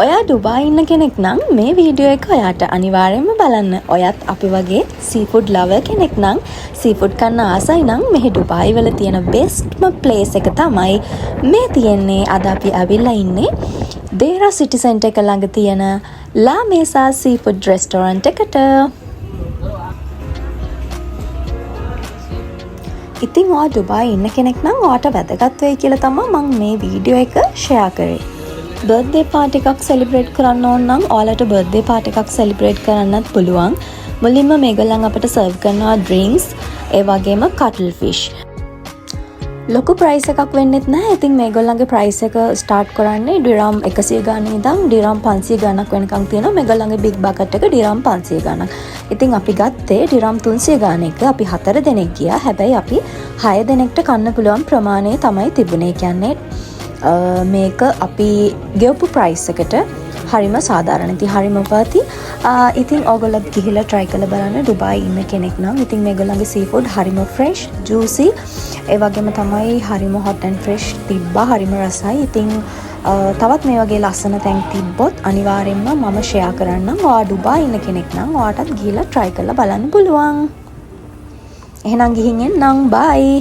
ඔයා ඩුබායි ඉන්න කෙනෙක් නම් මේ වීඩියෝ එක ඔයාට අනිවාර්යයෙන්ම බලන්න. ඔයත් අපි වගේ සීෆුඩ් ලවර් කෙනෙක් නම් සීෆුඩ් කන්න ආසයි නම් මෙහි ඩුබායි වල තියෙන බෙස්ට්ම ප්ලේස් එක තමයි මේ තියෙන්නේ. අද අපි ඇවිල්ලා ඉන්නේ දේරා සිටි සෙන්ටර් එක ළඟ තියෙන ලා මේසා සීෆුඩ් රෙස්ටෝරන්ට් එකට. ඉතින් ඔයා ඩුබායි ඉන්න කෙනෙක් නම් ඔයාට වැදගත් වෙයි කියලා තමයි මම මේ වීඩියෝ එක ෂෙයා කරේ. බර්ත්ඩේ පාටි එකක් සෙලිබ්‍රේට් කරන්න ඕන නම් ඔයාලට බර්ත්ඩේ පාටි එකක් සෙලිබ්‍රේට් කරන්නත් පුළුවන්. මුලින්ම මේගොල්ලන් අපිට සර්ව් කරනවා ඩ්‍රින්ක්ස්, ඒ වගේම කටල් ෆිෂ්. ලොකු ප්‍රයිස් එකක් වෙන්නෙත් නැහැ. ඉතින් මේගොල්ලන්ගේ ප්‍රයිස් එක ස්ටාර්ට් කරන්නේ ඩිරම් 100 ගාන ඉඳන් ඩිරම් 500 ගානක් වෙනකන් තියෙනවා. මේගොල්ලන්ගේ බිග් බකට් එක ඩිරම් 500 ගානක්. ඉතින් අපි ගත්තේ ඩිරම් 300 ගාන එක. අපි 4 දෙනෙක් ගියා. හැබැයි අපි 6 දෙනෙක්ට කන්න පුළුවන් ප්‍රමාණය තමයි තිබුණේ. කියන්නේ මේක අපි ගෙවපු ප්‍රයිස් එකට හරිම සාධාරණ. ඉතින් හරිම වර්ති. ඉතින් ඕගොල්ලොත් ගිහිල්ලා try කරලා බලන්න ඩුබායි ඉන්න කෙනෙක් නම්. ඉතින් මේගොල්ලන්ගේ සීෆුඩ් හරිම fresh, juicy. ඒ වගේම තමයි හරිම hot and fresh තිබ්බා. හරිම රසයි. ඉතින් තවත් මේ වගේ ලස්සන තැන් තිබ්බොත් අනිවාර්යෙන්ම මම share කරන්නම්. ඔයා ඩුබායි ඉන්න කෙනෙක් නම් ඔයාටත් ගිහිල්ලා try කරලා බලන්න පුළුවන්. එහෙනම් ගිහින් එන්නම්. bye.